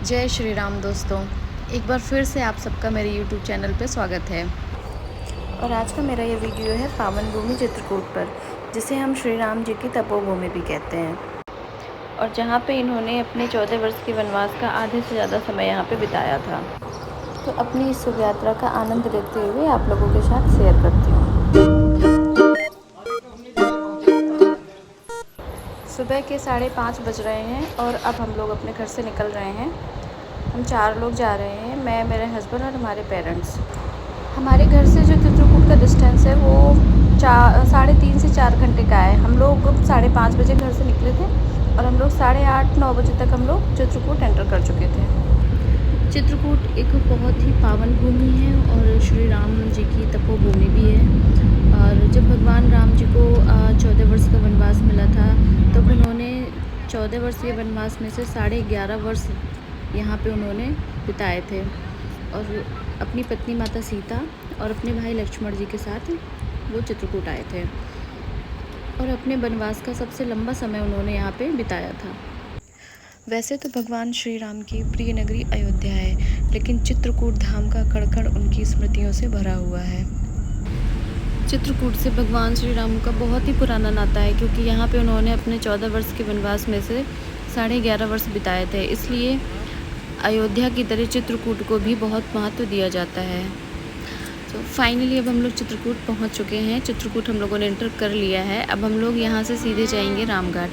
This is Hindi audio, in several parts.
जय श्री राम दोस्तों। एक बार फिर से आप सबका मेरे YouTube चैनल पे स्वागत है। और आज का मेरा ये वीडियो है पावन भूमि चित्रकूट पर, जिसे हम श्री राम जी की तपोभूमि भी कहते हैं, और जहाँ पे इन्होंने अपने 14 वर्ष के वनवास का आधे से ज़्यादा समय यहाँ पे बिताया था। तो अपनी इस शुभ यात्रा का आनंद लेते हुए आप लोगों के साथ शेयर करती हूँ। सुबह के 5:30 बज रहे हैं और अब हम लोग अपने घर से निकल रहे हैं। हम 4 लोग जा रहे हैं, मैं, मेरे हस्बैंड और हमारे पेरेंट्स। हमारे घर से जो चित्रकूट का डिस्टेंस है वो 3.5 से 4 घंटे का है। हम लोग 5:30 बजे घर से निकले थे और हम लोग 8:30-9 बजे तक हम लोग चित्रकूट एंटर कर चुके थे। चित्रकूट एक बहुत ही पावन भूमि है और श्री राम जी की तपोभूमि भी है। और जब भगवान राम जी को 14 वर्ष का वनवास मिला था, तब उन्होंने 14 वर्षीय वनवास में से 11.5 वर्ष यहाँ पे उन्होंने बिताए थे, और अपनी पत्नी माता सीता और अपने भाई लक्ष्मण जी के साथ वो चित्रकूट आए थे, और अपने वनवास का सबसे लंबा समय उन्होंने यहाँ पे बिताया था। वैसे तो भगवान श्री राम की प्रिय नगरी अयोध्या है, लेकिन चित्रकूट धाम का कण-कण उनकी स्मृतियों से भरा हुआ है। चित्रकूट से भगवान श्री राम का बहुत ही पुराना नाता है, क्योंकि यहाँ पे उन्होंने अपने 14 वर्ष के वनवास में से 11.5 वर्ष बिताए थे। इसलिए अयोध्या की तरह चित्रकूट को भी बहुत महत्व दिया जाता है। तो फाइनली अब हम लोग चित्रकूट पहुँच चुके हैं। चित्रकूट हम लोगों ने एंटर कर लिया है। अब हम लोग यहाँ से सीधे जाएंगे रामघाट।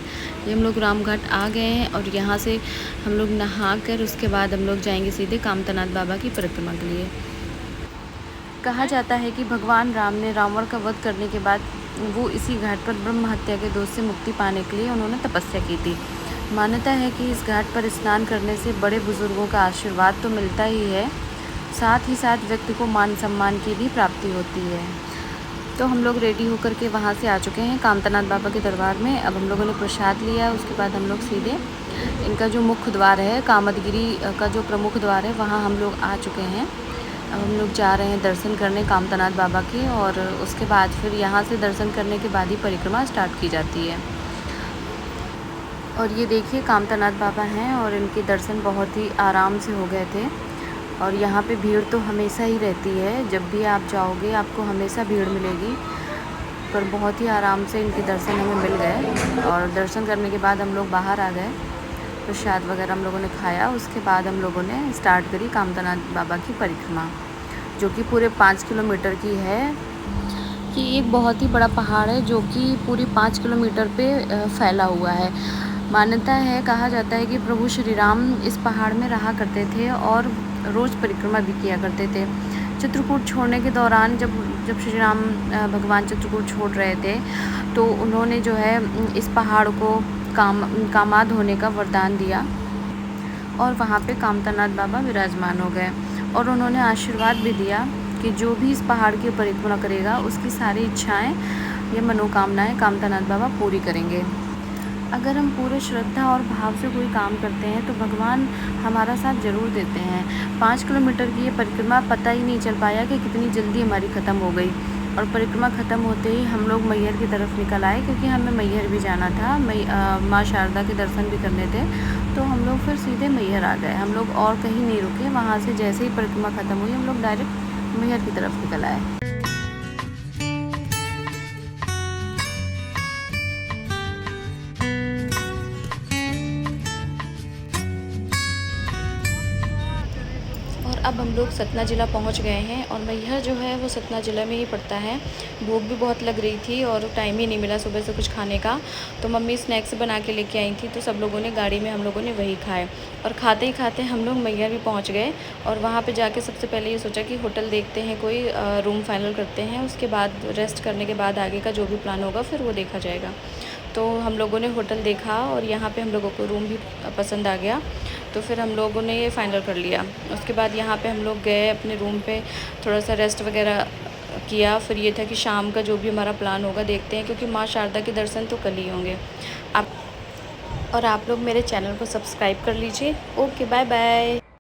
ये हम लोग रामघाट आ गए हैं, और यहाँ से हम लोग नहा कर उसके बाद हम लोग जाएंगे सीधे कामतानाथ बाबा की परिक्रमा के लिए। कहा जाता है कि भगवान राम ने रावण का वध करने के बाद वो इसी घाट पर ब्रह्म हत्या के दोष से मुक्ति पाने के लिए उन्होंने तपस्या की थी। मान्यता है कि इस घाट पर स्नान करने से बड़े बुजुर्गों का आशीर्वाद तो मिलता ही है, साथ ही साथ व्यक्ति को मान सम्मान की भी प्राप्ति होती है। तो हम लोग रेडी होकर के वहाँ से आ चुके हैं कामतानाथ बाबा के दरबार में। अब हम लोगों ने प्रसाद लिया, उसके बाद हम लोग सीधे इनका जो मुख्य द्वार है, कामदगिरी का जो प्रमुख द्वार है, वहाँ हम लोग आ चुके हैं। अब हम लोग जा रहे हैं दर्शन करने कामतानाथ बाबा के, और उसके बाद फिर यहाँ से दर्शन करने के बाद ही परिक्रमा स्टार्ट की जाती है। और ये देखिए कामतानाथ बाबा हैं, और इनके दर्शन बहुत ही आराम से हो गए थे। और यहाँ पे भीड़ तो हमेशा ही रहती है, जब भी आप जाओगे आपको हमेशा भीड़ मिलेगी, पर बहुत ही आराम से इनके दर्शन हमें मिल गए। और दर्शन करने के बाद हम लोग बाहर आ गए, प्रसाद वगैरह हम लोगों ने खाया। उसके बाद हम लोगों ने स्टार्ट करी कामतानाथ बाबा की परिक्रमा, जो कि पूरे 5 किलोमीटर की है। कि एक बहुत ही बड़ा पहाड़ है जो कि पूरी 5 किलोमीटर पे फैला हुआ है। मान्यता है, कहा जाता है कि प्रभु श्री राम इस पहाड़ में रहा करते थे और रोज़ परिक्रमा भी किया करते थे। चित्रकूट छोड़ने के दौरान जब श्री राम भगवान चित्रकूट छोड़ रहे थे, तो उन्होंने जो है इस पहाड़ को कामाद होने का वरदान दिया, और वहाँ पे कामतानाथ बाबा विराजमान हो गए। और उन्होंने आशीर्वाद भी दिया कि जो भी इस पहाड़ की परिक्रमा करेगा उसकी सारी इच्छाएं या मनोकामनाएं कामतानाथ बाबा पूरी करेंगे। अगर हम पूरे श्रद्धा और भाव से कोई काम करते हैं तो भगवान हमारा साथ ज़रूर देते हैं। 5 किलोमीटर की ये परिक्रमा पता ही नहीं चल पाया कि कितनी जल्दी हमारी ख़त्म हो गई, और परिक्रमा ख़त्म होते ही हम लोग मैहर की तरफ निकल आए, क्योंकि हमें मैहर भी जाना था। माँ शारदा के दर्शन भी करने थे, तो हम लोग फिर सीधे मैहर आ गए। हम लोग और कहीं नहीं रुके, वहाँ से जैसे ही परिक्रमा ख़त्म हुई हम लोग डायरेक्ट मैहर की तरफ निकल आए। और अब हम लोग सतना ज़िला पहुंच गए हैं, और मैहर जो है वो सतना ज़िला में ही पड़ता है। भूख भी बहुत लग रही थी और टाइम ही नहीं मिला सुबह से कुछ खाने का, तो मम्मी स्नैक्स बना के लेके आई थी, तो सब लोगों ने गाड़ी में हम लोगों ने वही खाए। और खाते ही खाते हम लोग मैहर भी पहुँच गए, और वहाँ पर जाके सबसे पहले ये सोचा कि होटल देखते हैं, कोई रूम फाइनल करते हैं, उसके बाद रेस्ट करने के बाद आगे का जो भी प्लान होगा फिर वो देखा जाएगा। तो हम लोगों ने होटल देखा, और यहाँ पे हम लोगों को रूम भी पसंद आ गया, तो फिर हम लोगों ने ये फ़ाइनल कर लिया। उसके बाद यहाँ पे हम लोग गए अपने रूम पे, थोड़ा सा रेस्ट वगैरह किया। फिर ये था कि शाम का जो भी हमारा प्लान होगा देखते हैं, क्योंकि माँ शारदा के दर्शन तो कल ही होंगे। आप लोग मेरे चैनल को सब्सक्राइब कर लीजिए। Okay, bye bye.